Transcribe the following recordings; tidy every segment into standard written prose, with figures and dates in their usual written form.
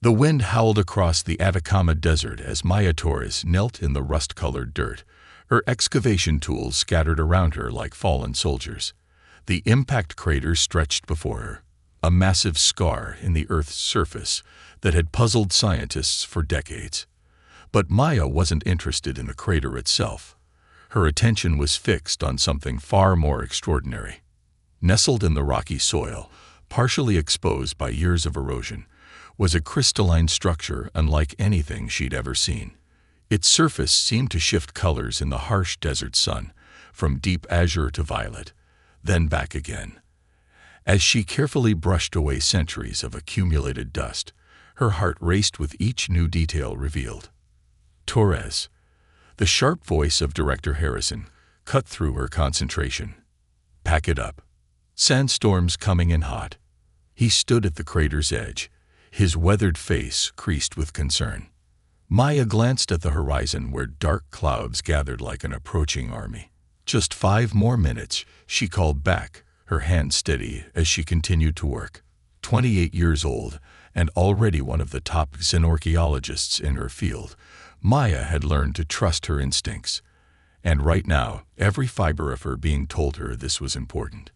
The wind howled across the Atacama Desert as Maya Torres knelt in the rust-colored dirt, her excavation tools scattered around her like fallen soldiers. The impact crater stretched before her, a massive scar in the Earth's surface that had puzzled scientists for decades. But Maya wasn't interested in the crater itself. Her attention was fixed on something far more extraordinary. Nestled in the rocky soil, partially exposed by years of erosion, was a crystalline structure unlike anything she'd ever seen. Its surface seemed to shift colors in the harsh desert sun, from deep azure to violet, then back again. As she carefully brushed away centuries of accumulated dust, her heart raced with each new detail revealed. Torres. The sharp voice of Director Harrison cut through her concentration. Pack it up. Sandstorm's coming in hot. He stood at the crater's edge, his weathered face creased with concern. Maya glanced at the horizon where dark clouds gathered like an approaching army. Just 5 more minutes, she called back, her hand steady as she continued to work. 28 years old, and already one of the top xenorchaeologists in her field, Maya had learned to trust her instincts. And right now, every fiber of her being told her this was important.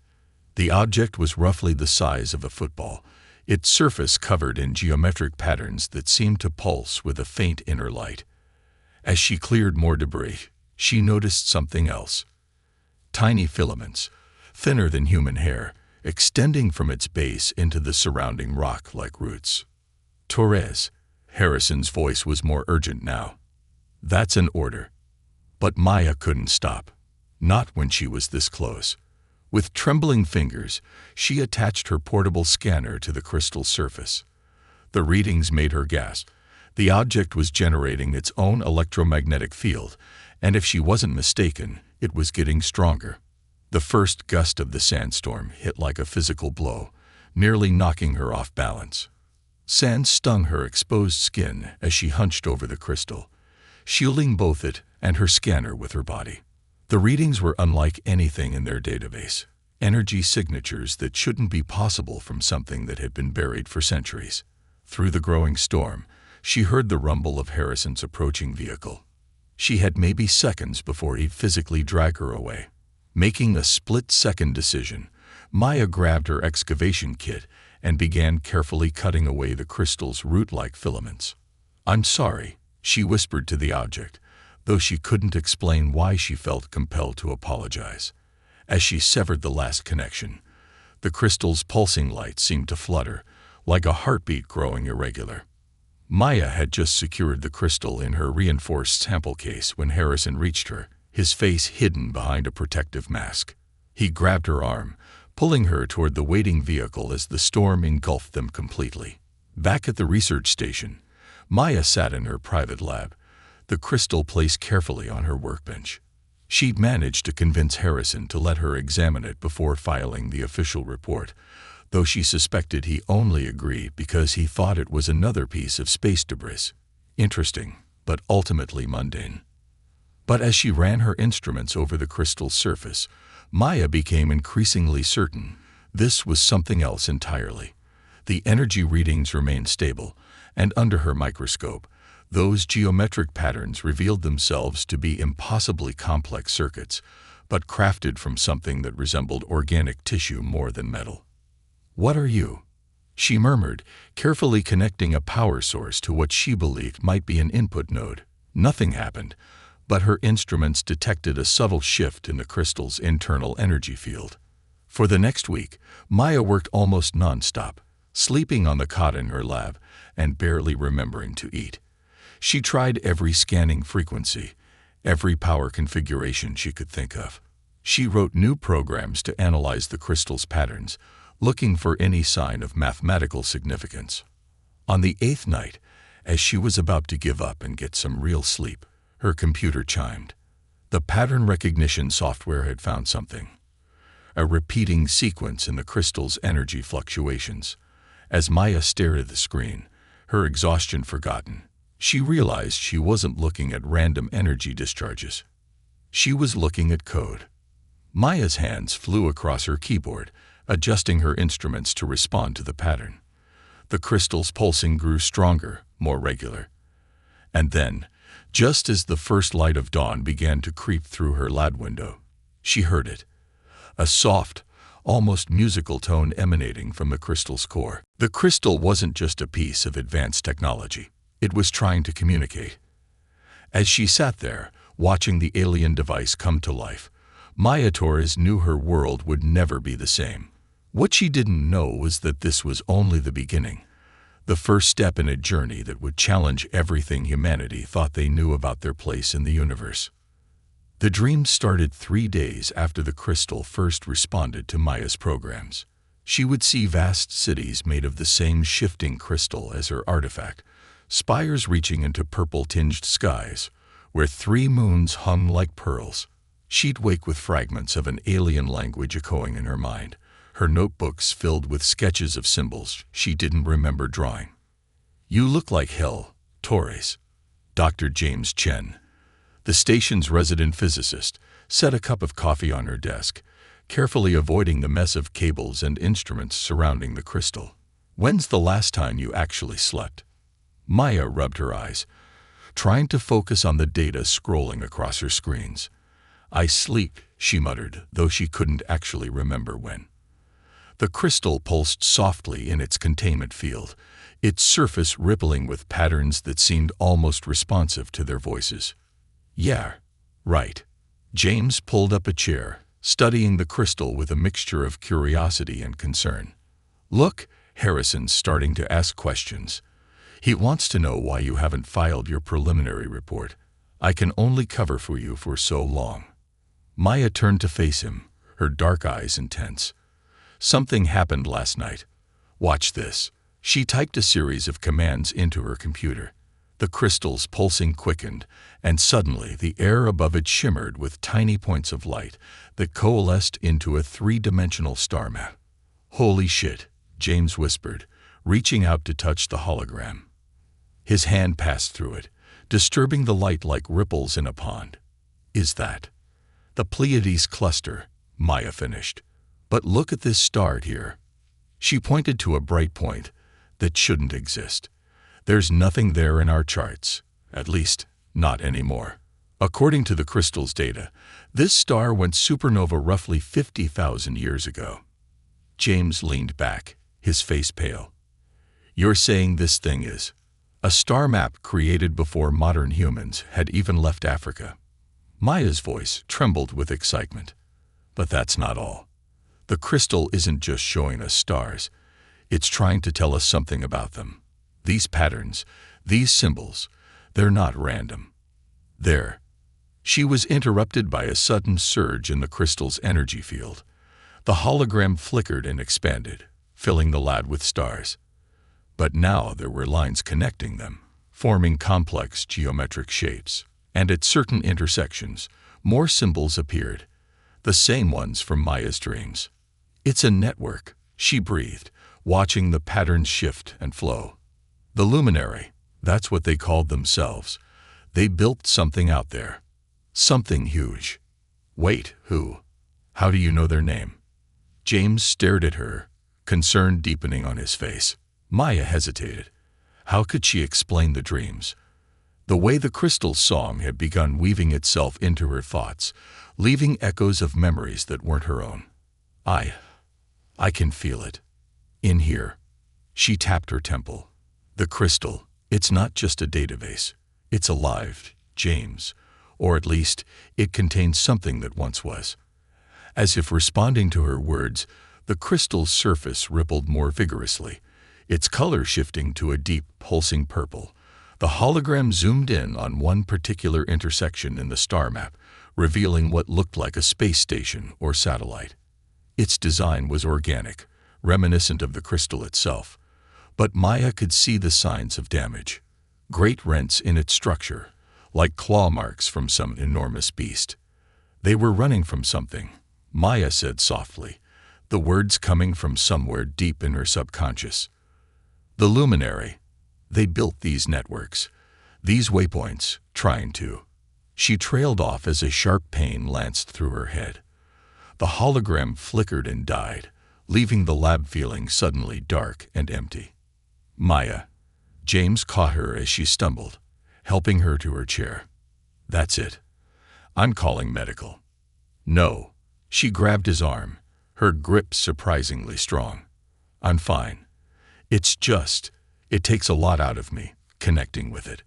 The object was roughly the size of a football, its surface covered in geometric patterns that seemed to pulse with a faint inner light. As she cleared more debris, she noticed something else. Tiny filaments, thinner than human hair, extending from its base into the surrounding rock like roots. Torres. Harrison's voice was more urgent now. That's an order. But Maya couldn't stop. Not when she was this close. With trembling fingers, she attached her portable scanner to the crystal surface. The readings made her gasp. The object was generating its own electromagnetic field, and if she wasn't mistaken, it was getting stronger. The first gust of the sandstorm hit like a physical blow, nearly knocking her off balance. Sand stung her exposed skin as she hunched over the crystal, shielding both it and her scanner with her body. The readings were unlike anything in their database, energy signatures that shouldn't be possible from something that had been buried for centuries. Through the growing storm, she heard the rumble of Harrison's approaching vehicle. She had maybe seconds before he'd physically drag her away. Making a split-second decision, Maya grabbed her excavation kit and began carefully cutting away the crystal's root-like filaments. "I'm sorry," she whispered to the object, though she couldn't explain why she felt compelled to apologize. As she severed the last connection, the crystal's pulsing light seemed to flutter, like a heartbeat growing irregular. Maya had just secured the crystal in her reinforced sample case when Harrison reached her, his face hidden behind a protective mask. He grabbed her arm, pulling her toward the waiting vehicle as the storm engulfed them completely. Back at the research station, Maya sat in her private lab, the crystal placed carefully on her workbench. She'd managed to convince Harrison to let her examine it before filing the official report, though she suspected he only agreed because he thought it was another piece of space debris. Interesting, but ultimately mundane. But as she ran her instruments over the crystal's surface, Maya became increasingly certain this was something else entirely. The energy readings remained stable, and under her microscope, those geometric patterns revealed themselves to be impossibly complex circuits, but crafted from something that resembled organic tissue more than metal. "What are you?" she murmured, carefully connecting a power source to what she believed might be an input node. Nothing happened, but her instruments detected a subtle shift in the crystal's internal energy field. For the next week, Maya worked almost non-stop, sleeping on the cot in her lab and barely remembering to eat. She tried every scanning frequency, every power configuration she could think of. She wrote new programs to analyze the crystal's patterns, looking for any sign of mathematical significance. On the 8th night, as she was about to give up and get some real sleep, her computer chimed. The pattern recognition software had found something. A repeating sequence in the crystal's energy fluctuations. As Maya stared at the screen, her exhaustion forgotten, she realized she wasn't looking at random energy discharges. She was looking at code. Maya's hands flew across her keyboard, adjusting her instruments to respond to the pattern. The crystal's pulsing grew stronger, more regular. And then, just as the first light of dawn began to creep through her lab window, she heard it. A soft, almost musical tone emanating from the crystal's core. The crystal wasn't just a piece of advanced technology. It was trying to communicate. As she sat there, watching the alien device come to life, Maya Torres knew her world would never be the same. What she didn't know was that this was only the beginning, the first step in a journey that would challenge everything humanity thought they knew about their place in the universe. The dream started 3 days after the crystal first responded to Maya's programs. She would see vast cities made of the same shifting crystal as her artifact, spires reaching into purple-tinged skies, where 3 moons hung like pearls. She'd wake with fragments of an alien language echoing in her mind, her notebooks filled with sketches of symbols she didn't remember drawing. "You look like hell, Torres." Dr. James Chen, the station's resident physicist, set a cup of coffee on her desk, carefully avoiding the mess of cables and instruments surrounding the crystal. "When's the last time you actually slept?" Maya rubbed her eyes, trying to focus on the data scrolling across her screens. "I sleep," she muttered, though she couldn't actually remember when. The crystal pulsed softly in its containment field, its surface rippling with patterns that seemed almost responsive to their voices. "Yeah, right." James pulled up a chair, studying the crystal with a mixture of curiosity and concern. "Look, Harrison's starting to ask questions. He wants to know why you haven't filed your preliminary report. I can only cover for you for so long." Maya turned to face him, her dark eyes intense. "Something happened last night. Watch this." She typed a series of commands into her computer. The crystal's pulsing quickened, and suddenly the air above it shimmered with tiny points of light that coalesced into a 3-dimensional star map. "Holy shit," James whispered, reaching out to touch the hologram. His hand passed through it, disturbing the light like ripples in a pond. "Is that the Pleiades cluster?" Maya finished. "But look at this star here." She pointed to a bright point that shouldn't exist. "There's nothing there in our charts, at least, not anymore." According to the crystal's data, this star went supernova roughly 50,000 years ago. James leaned back, his face pale. "You're saying this thing is a star map created before modern humans had even left Africa?" Maya's voice trembled with excitement. "But that's not all. The crystal isn't just showing us stars. It's trying to tell us something about them. These patterns, these symbols, they're not random. They're—" She was interrupted by a sudden surge in the crystal's energy field. The hologram flickered and expanded, filling the lab with stars. But now there were lines connecting them, forming complex geometric shapes. And at certain intersections, more symbols appeared, the same ones from Maya's dreams. "It's a network," she breathed, watching the patterns shift and flow. "The luminary," that's what they called themselves. They built something out there. Something huge. "Wait, who? How do you know their name?" James stared at her, concern deepening on his face. Maya hesitated. How could she explain the dreams? The way the crystal's song had begun weaving itself into her thoughts, leaving echoes of memories that weren't her own. I can feel it. In here." She tapped her temple. "The crystal, it's not just a database. It's alive, James. Or at least, it contains something that once was." As if responding to her words, the crystal's surface rippled more vigorously, its color shifting to a deep, pulsing purple. The hologram zoomed in on one particular intersection in the star map, revealing what looked like a space station or satellite. Its design was organic, reminiscent of the crystal itself, but Maya could see the signs of damage. Great rents in its structure, like claw marks from some enormous beast. "They were running from something," Maya said softly, the words coming from somewhere deep in her subconscious. "The luminary. They built these networks, these waypoints, trying to—" She trailed off as a sharp pain lanced through her head. The hologram flickered and died, leaving the lab feeling suddenly dark and empty. Maya. James caught her as she stumbled, helping her to her chair. That's it. I'm calling medical. No. She grabbed his arm, her grip surprisingly strong. I'm fine. It takes a lot out of me, connecting with it.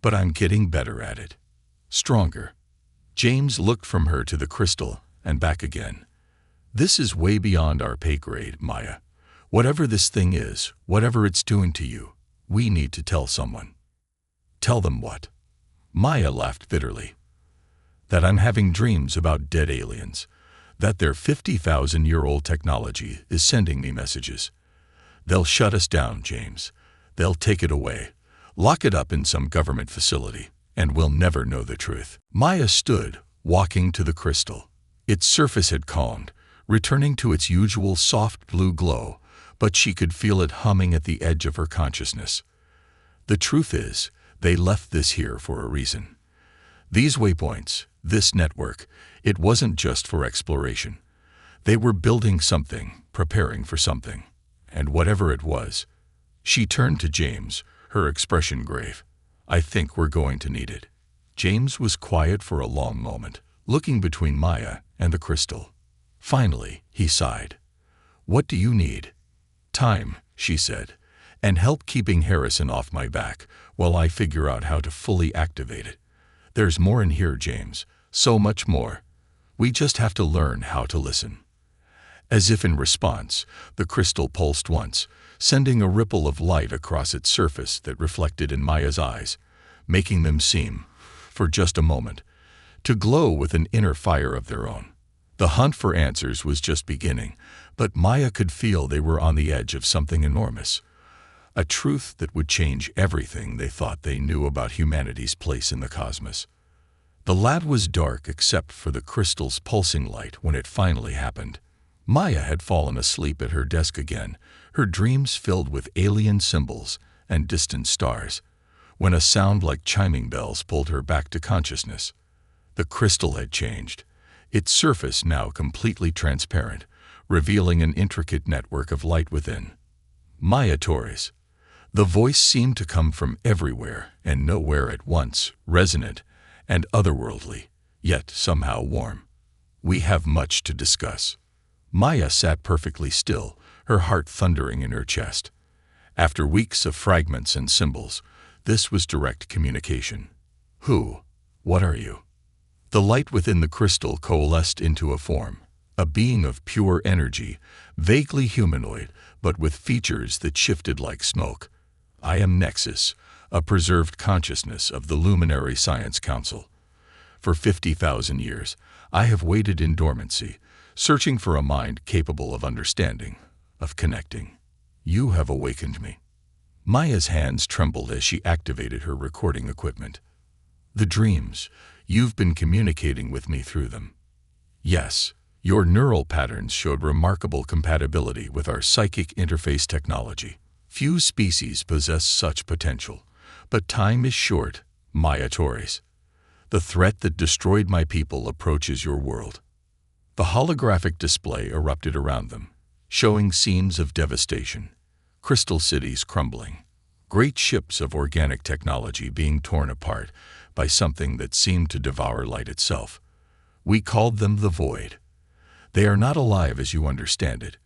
But I'm getting better at it. Stronger. James looked from her to the crystal and back again. This is way beyond our pay grade, Maya. Whatever this thing is, whatever it's doing to you, we need to tell someone. Tell them what? Maya laughed bitterly. That I'm having dreams about dead aliens. That their 50,000-year-old technology is sending me messages. They'll shut us down, James. They'll take it away, lock it up in some government facility, and we'll never know the truth. Maya stood, walking to the crystal. Its surface had calmed, returning to its usual soft blue glow, but she could feel it humming at the edge of her consciousness. The truth is, they left this here for a reason. These waypoints, this network, it wasn't just for exploration. They were building something, preparing for something. And whatever it was, she turned to James, her expression grave. I think we're going to need it. James was quiet for a long moment, looking between Maya and the crystal. Finally, he sighed. What do you need? Time, she said, and help keeping Harrison off my back while I figure out how to fully activate it. There's more in here, James, so much more. We just have to learn how to listen. As if in response, the crystal pulsed once, sending a ripple of light across its surface that reflected in Maya's eyes, making them seem, for just a moment, to glow with an inner fire of their own. The hunt for answers was just beginning, but Maya could feel they were on the edge of something enormous. A truth that would change everything they thought they knew about humanity's place in the cosmos. The lab was dark except for the crystal's pulsing light when it finally happened. Maya had fallen asleep at her desk again, her dreams filled with alien symbols and distant stars, when a sound like chiming bells pulled her back to consciousness. The crystal had changed, its surface now completely transparent, revealing an intricate network of light within. Maya Torres. The voice seemed to come from everywhere and nowhere at once, resonant and otherworldly, yet somehow warm. We have much to discuss. Maya sat perfectly still, her heart thundering in her chest. After weeks of fragments and symbols, this was direct communication. Who? What are you? The light within the crystal coalesced into a form, a being of pure energy, vaguely humanoid, but with features that shifted like smoke. I am Nexus, a preserved consciousness of the Luminary Science Council. For 50,000 years, I have waited in dormancy, searching for a mind capable of understanding, of connecting. You have awakened me. Maya's hands trembled as she activated her recording equipment. The dreams, you've been communicating with me through them. Yes, your neural patterns showed remarkable compatibility with our psychic interface technology. Few species possess such potential, but time is short, Maya Torres. The threat that destroyed my people approaches your world. The holographic display erupted around them, showing scenes of devastation, crystal cities crumbling, great ships of organic technology being torn apart by something that seemed to devour light itself. We called them the Void. They are not alive as you understand it,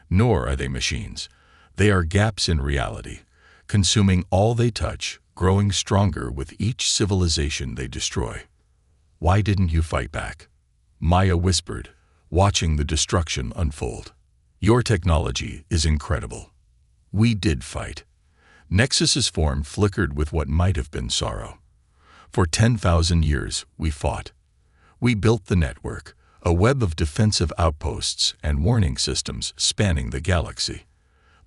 nor are they machines. They are gaps in reality, consuming all they touch, growing stronger with each civilization they destroy. Why didn't you fight back? Maya whispered, watching the destruction unfold. Your technology is incredible. We did fight. Nexus's form flickered with what might have been sorrow. For 10,000 years, we fought. We built the network, a web of defensive outposts and warning systems spanning the galaxy.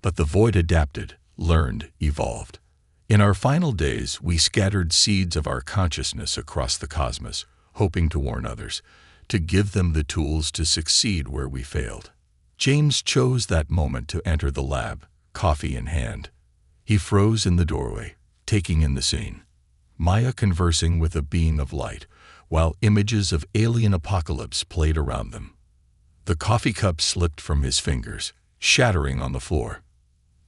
But the Void adapted, learned, evolved. In our final days, we scattered seeds of our consciousness across the cosmos, hoping to warn others, to give them the tools to succeed where we failed. James chose that moment to enter the lab, coffee in hand. He froze in the doorway, taking in the scene. Maya conversing with a being of light, while images of alien apocalypse played around them. The coffee cup slipped from his fingers, shattering on the floor.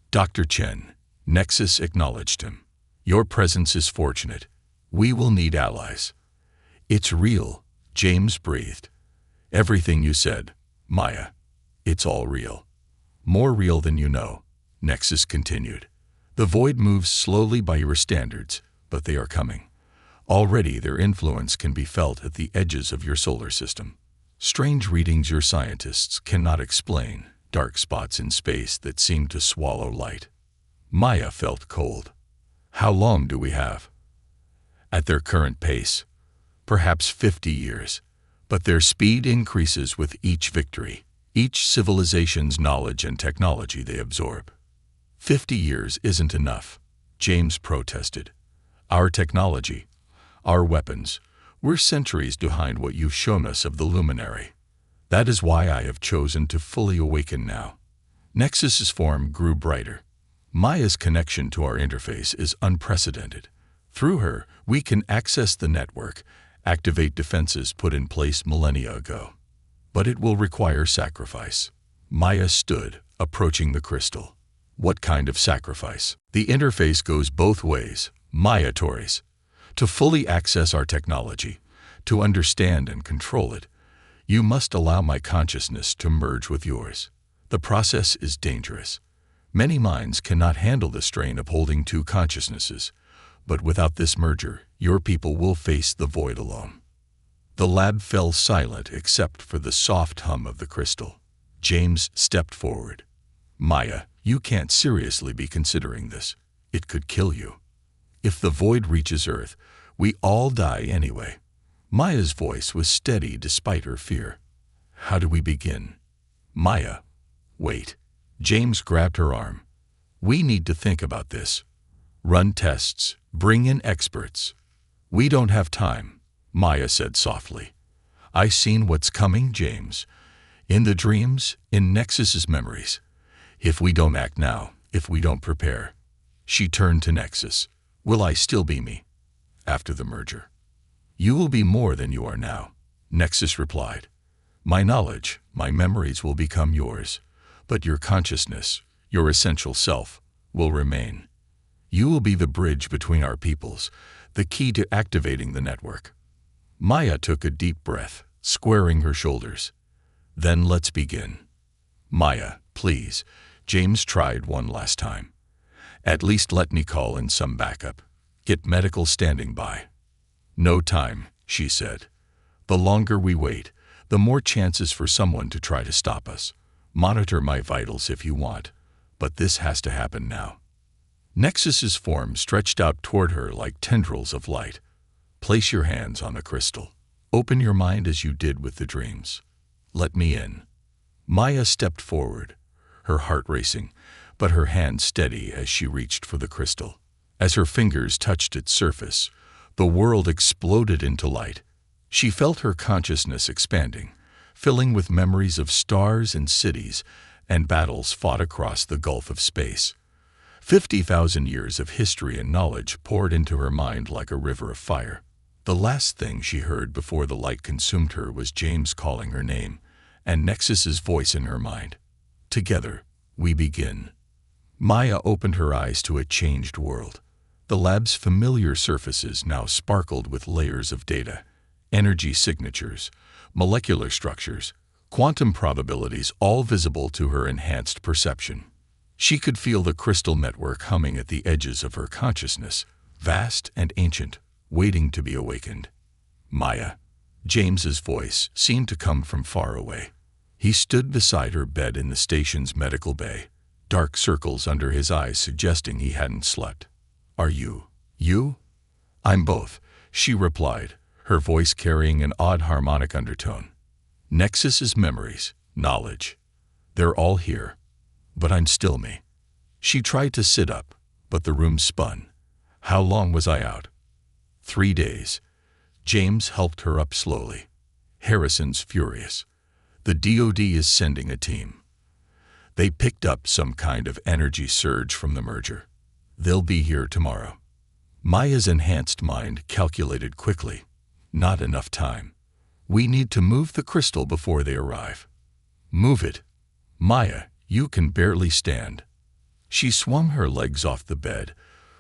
Dr. Chen, Nexus acknowledged him. Your presence is fortunate. We will need allies. It's real, James breathed. Everything you said, Maya. It's all real. More real than you know, Nexus continued. The void moves slowly by your standards, but they are coming. Already their influence can be felt at the edges of your solar system. Strange readings your scientists cannot explain, dark spots in space that seem to swallow light. Maya felt cold. How long do we have? At their current pace, perhaps 50 years, but their speed increases with each victory, each civilization's knowledge and technology they absorb. 50 years isn't enough, James protested. Our technology, our weapons, we're centuries behind what you've shown us of the luminary. That is why I have chosen to fully awaken now. Nexus's form grew brighter. Maya's connection to our interface is unprecedented. Through her, we can access the network, activate defenses put in place millennia ago. But it will require sacrifice. Maya stood, approaching the crystal. What kind of sacrifice? The interface goes both ways, Maya Torres. To fully access our technology, to understand and control it, you must allow my consciousness to merge with yours. The process is dangerous. Many minds cannot handle the strain of holding two consciousnesses, but without this merger, your people will face the void alone. The lab fell silent except for the soft hum of the crystal. James stepped forward. Maya, you can't seriously be considering this. It could kill you. If the void reaches Earth, we all die anyway. Maya's voice was steady despite her fear. How do we begin? Maya, wait. James grabbed her arm. We need to think about this. Run tests. Bring in experts. We don't have time, Maya said softly. I've seen what's coming, James. In the dreams, in Nexus's memories. If we don't act now, if we don't prepare. She turned to Nexus. Will I still be me? After the merger. You will be more than you are now, Nexus replied. My knowledge, my memories will become yours, but your consciousness, your essential self, will remain. You will be the bridge between our peoples, the key to activating the network. Maya took a deep breath, squaring her shoulders. Then let's begin. Maya, please, James tried one last time. At least let me call in some backup. Get medical standing by. No time, she said. The longer we wait, the more chances for someone to try to stop us. Monitor my vitals if you want, but this has to happen now. Nexus's form stretched out toward her like tendrils of light. Place your hands on the crystal. Open your mind as you did with the dreams. Let me in. Maya stepped forward, her heart racing, but her hand steady as she reached for the crystal. As her fingers touched its surface, the world exploded into light. She felt her consciousness expanding, filling with memories of stars and cities and battles fought across the gulf of space. 50,000 years of history and knowledge poured into her mind like a river of fire. The last thing she heard before the light consumed her was James calling her name, and Nexus's voice in her mind. Together, we begin. Maya opened her eyes to a changed world. The lab's familiar surfaces now sparkled with layers of data, energy signatures, molecular structures, quantum probabilities, all visible to her enhanced perception. She could feel the crystal network humming at the edges of her consciousness, vast and ancient, waiting to be awakened. Maya. James's voice seemed to come from far away. He stood beside her bed in the station's medical bay, dark circles under his eyes suggesting he hadn't slept. Are you? You? I'm both, she replied, her voice carrying an odd harmonic undertone. Nexus's memories, knowledge. They're all here. But I'm still me. She tried to sit up, but the room spun. How long was I out? 3 days. James helped her up slowly. Harrison's furious. The DoD is sending a team. They picked up some kind of energy surge from the merger. They'll be here tomorrow. Maya's enhanced mind calculated quickly. Not enough time. We need to move the crystal before they arrive. Move it. Maya, you can barely stand. She swung her legs off the bed,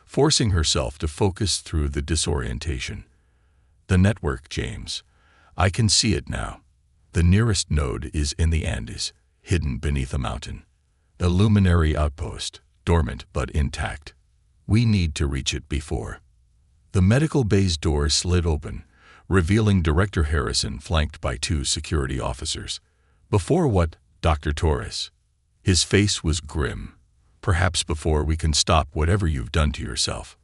forcing herself to focus through the disorientation. The network, James. I can see it now. The nearest node is in the Andes, hidden beneath a mountain. A luminary outpost, dormant but intact. We need to reach it before. The medical bay's door slid open, revealing Director Harrison flanked by 2 security officers. Before what, Dr. Torres? His face was grim. Perhaps before we can stop whatever you've done to yourself.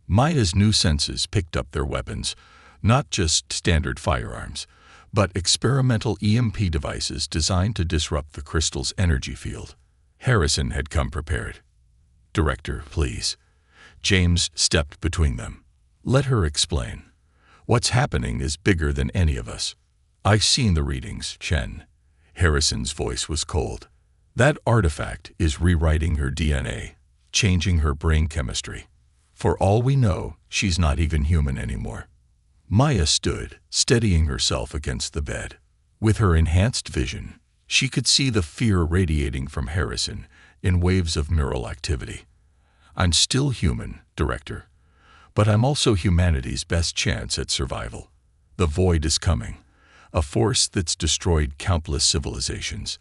Maya's new senses picked up their weapons, not just standard firearms, but experimental EMP devices designed to disrupt the crystal's energy field. Harrison had come prepared. Director, please. James stepped between them. Let her explain. What's happening is bigger than any of us. I've seen the readings, Chen. Harrison's voice was cold. That artifact is rewriting her DNA, changing her brain chemistry. For all we know, she's not even human anymore. Maya stood, steadying herself against the bed. With her enhanced vision, she could see the fear radiating from Harrison in waves of neural activity. I'm still human, Director, but I'm also humanity's best chance at survival. The void is coming, a force that's destroyed countless civilizations.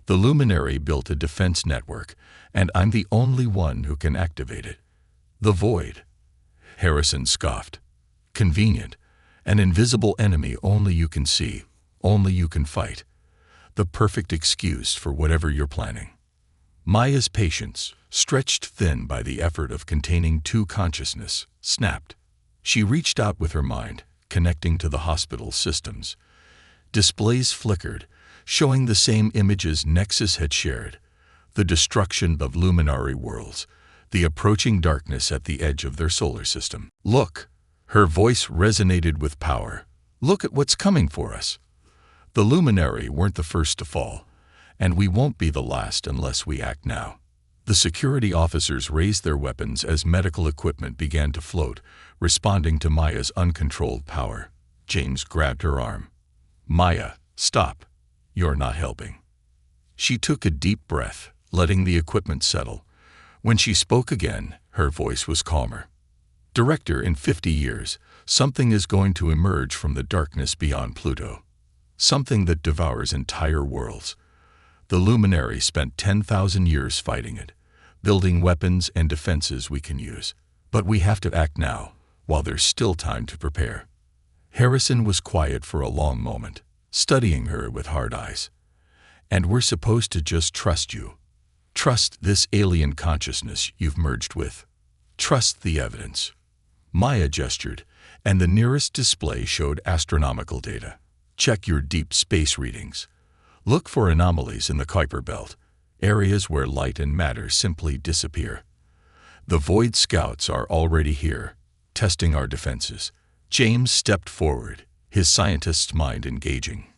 The Luminary built a defense network, and I'm the only one who can activate it. The void. Harrison scoffed. Convenient. An invisible enemy only you can see, only you can fight. The perfect excuse for whatever you're planning. Maya's patience, stretched thin by the effort of containing 2 consciousness, snapped. She reached out with her mind, connecting to the hospital's systems. Displays flickered, showing the same images Nexus had shared. The destruction of luminary worlds, the approaching darkness at the edge of their solar system. Look! Her voice resonated with power. Look at what's coming for us. The Luminary weren't the first to fall, and we won't be the last unless we act now. The security officers raised their weapons as medical equipment began to float, responding to Maya's uncontrolled power. James grabbed her arm. Maya, stop. You're not helping. She took a deep breath, letting the equipment settle. When she spoke again, her voice was calmer. Director, in 50 years, something is going to emerge from the darkness beyond Pluto. Something that devours entire worlds. The Luminary spent 10,000 years fighting it, building weapons and defenses we can use. But we have to act now, while there's still time to prepare. Harrison was quiet for a long moment, studying her with hard eyes. And we're supposed to just trust you. Trust this alien consciousness you've merged with. Trust the evidence. Maya gestured, and the nearest display showed astronomical data. Check your deep space readings. Look for anomalies in the Kuiper Belt, areas where light and matter simply disappear. The Void Scouts are already here, testing our defenses. James stepped forward, his scientist's mind engaging.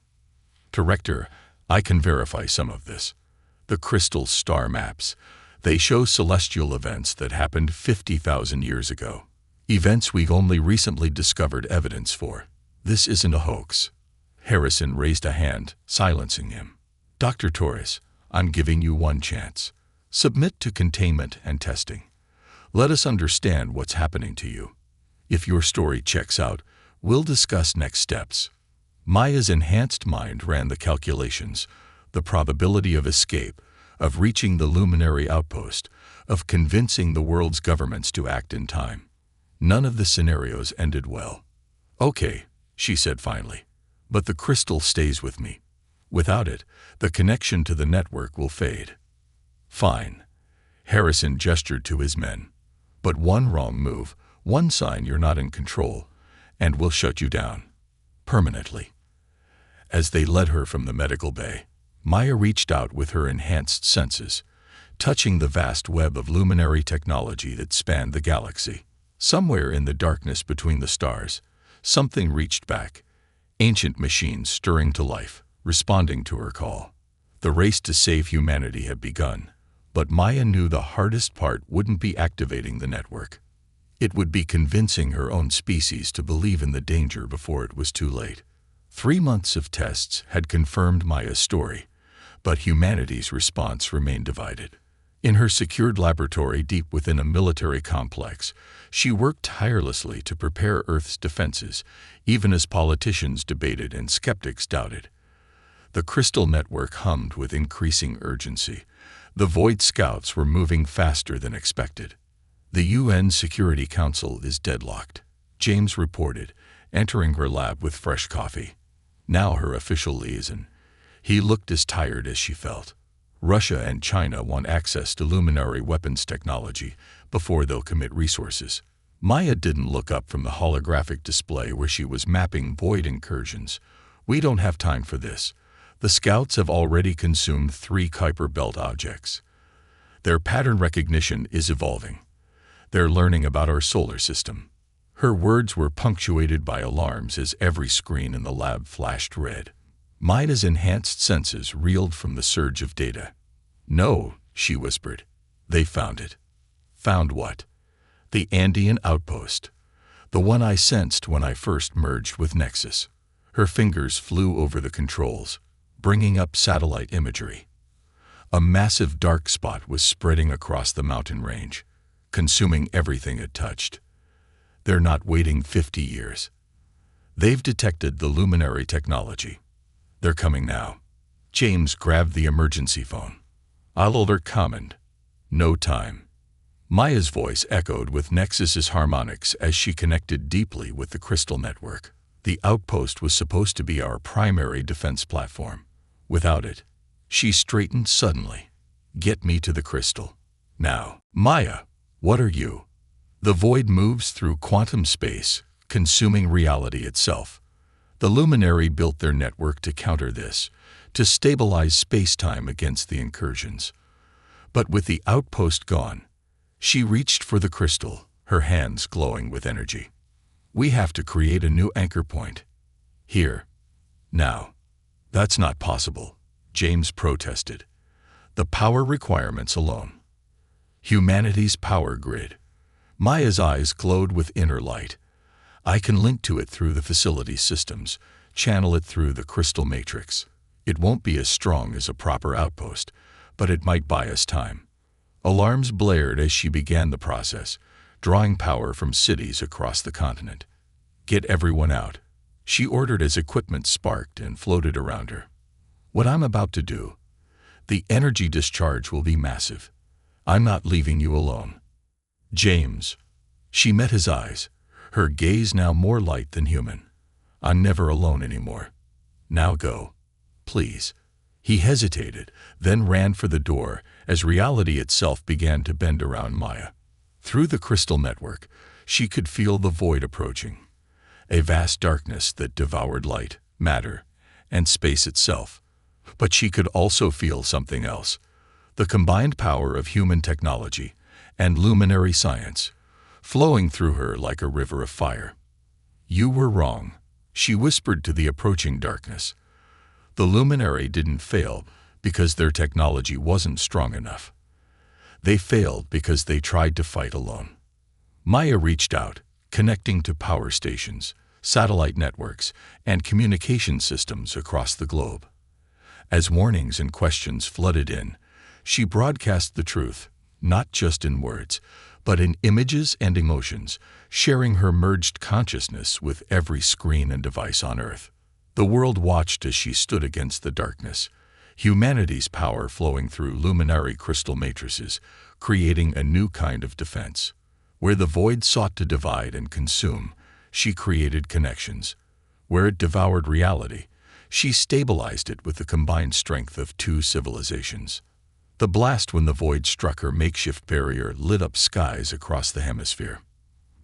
Director, I can verify some of this. The crystal star maps. They show celestial events that happened 50,000 years ago. Events we've only recently discovered evidence for. This isn't a hoax. Harrison raised a hand, silencing him. Dr. Torres, I'm giving you one chance. Submit to containment and testing. Let us understand what's happening to you. If your story checks out, we'll discuss next steps. Maya's enhanced mind ran the calculations, the probability of escape, of reaching the Luminary outpost, of convincing the world's governments to act in time. None of the scenarios ended well. Okay, she said finally, but the crystal stays with me. Without it, the connection to the network will fade. Fine. Harrison gestured to his men. But one wrong move, one sign you're not in control, and we'll shut you down. Permanently. As they led her from the medical bay, Maya reached out with her enhanced senses, touching the vast web of luminary technology that spanned the galaxy. Somewhere in the darkness between the stars, something reached back, ancient machines stirring to life, responding to her call. The race to save humanity had begun, but Maya knew the hardest part wouldn't be activating the network. It would be convincing her own species to believe in the danger before it was too late. 3 months of tests had confirmed Maya's story, but humanity's response remained divided. In her secured laboratory deep within a military complex, she worked tirelessly to prepare Earth's defenses, even as politicians debated and skeptics doubted. The crystal network hummed with increasing urgency. The Void Scouts were moving faster than expected. The UN Security Council is deadlocked, James reported, entering her lab with fresh coffee. Now her official liaison. He looked as tired as she felt. Russia and China want access to luminary weapons technology before they'll commit resources. Maya didn't look up from the holographic display where she was mapping void incursions. We don't have time for this. The Scouts have already consumed 3 Kuiper Belt objects. Their pattern recognition is evolving. They're learning about our solar system. Her words were punctuated by alarms as every screen in the lab flashed red. Maya's enhanced senses reeled from the surge of data. "No," she whispered. "They found it." "Found what?" "The Andean outpost. The one I sensed when I first merged with Nexus." Her fingers flew over the controls, bringing up satellite imagery. A massive dark spot was spreading across the mountain range, consuming everything it touched. They're not waiting 50 years. They've detected the luminary technology. They're coming now. James grabbed the emergency phone. "I'll alert command." "No time." Maya's voice echoed with Nexus's harmonics as she connected deeply with the crystal network. The outpost was supposed to be our primary defense platform. Without it, she straightened suddenly. "Get me to the crystal. Now." "Maya, what are you?" The void moves through quantum space, consuming reality itself. The luminary built their network to counter this, to stabilize space-time against the incursions. But with the outpost gone, she reached for the crystal, her hands glowing with energy. "We have to create a new anchor point. Here. Now." "That's not possible," James protested. "The power requirements alone." "Humanity's power grid." Maya's eyes glowed with inner light. "I can link to it through the facility's systems, channel it through the crystal matrix. It won't be as strong as a proper outpost, but it might buy us time." Alarms blared as she began the process, drawing power from cities across the continent. "Get everyone out," she ordered as equipment sparked and floated around her. "What I'm about to do, the energy discharge will be massive. I'm not leaving you alone." "James." She met his eyes, her gaze now more light than human. "I'm never alone anymore. Now go. Please." He hesitated, then ran for the door as reality itself began to bend around Maya. Through the crystal network, she could feel the void approaching, a vast darkness that devoured light, matter, and space itself. But she could also feel something else, the combined power of human technology and luminary science, flowing through her like a river of fire. "You were wrong," she whispered to the approaching darkness. "The luminary didn't fail because their technology wasn't strong enough. They failed because they tried to fight alone." Maya reached out, connecting to power stations, satellite networks, and communication systems across the globe. As warnings and questions flooded in, she broadcast the truth, not just in words, but in images and emotions, sharing her merged consciousness with every screen and device on Earth. The world watched as she stood against the darkness, humanity's power flowing through luminary crystal matrices, creating a new kind of defense. Where the void sought to divide and consume, she created connections. Where it devoured reality, she stabilized it with the combined strength of 2 civilizations. The blast when the void struck her makeshift barrier lit up skies across the hemisphere.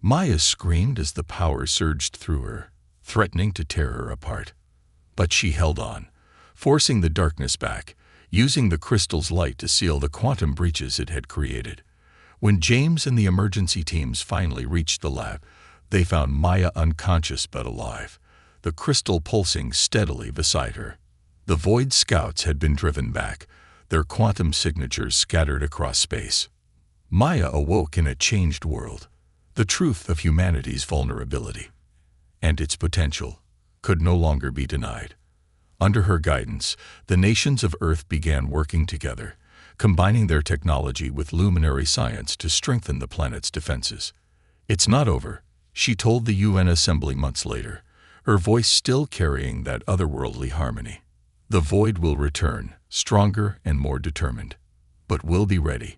Maya screamed as the power surged through her, threatening to tear her apart. But she held on, forcing the darkness back, using the crystal's light to seal the quantum breaches it had created. When James and the emergency teams finally reached the lab, they found Maya unconscious but alive, the crystal pulsing steadily beside her. The Void Scouts had been driven back, their quantum signatures scattered across space. Maya awoke in a changed world. The truth of humanity's vulnerability and its potential could no longer be denied. Under her guidance, the nations of Earth began working together, combining their technology with luminary science to strengthen the planet's defenses. "It's not over," she told the UN assembly months later, her voice still carrying that otherworldly harmony. "The void will return, stronger and more determined. But we'll be ready."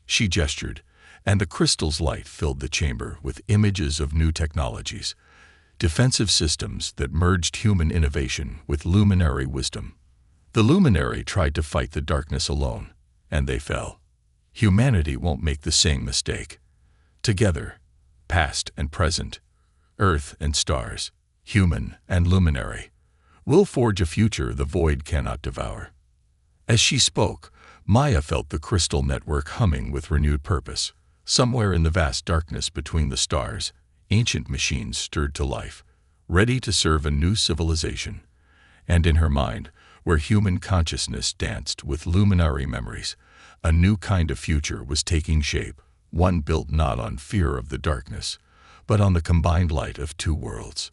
She gestured, and the crystal's light filled the chamber with images of new technologies, defensive systems that merged human innovation with luminary wisdom. The luminary tried to fight the darkness alone, and they fell. Humanity won't make the same mistake. Together, past and present, Earth and stars, human and luminary, we'll forge a future the void cannot devour. As she spoke, Maya felt the crystal network humming with renewed purpose. Somewhere in the vast darkness between the stars, ancient machines stirred to life, ready to serve a new civilization. And in her mind, where human consciousness danced with luminary memories, a new kind of future was taking shape, one built not on fear of the darkness, but on the combined light of two worlds.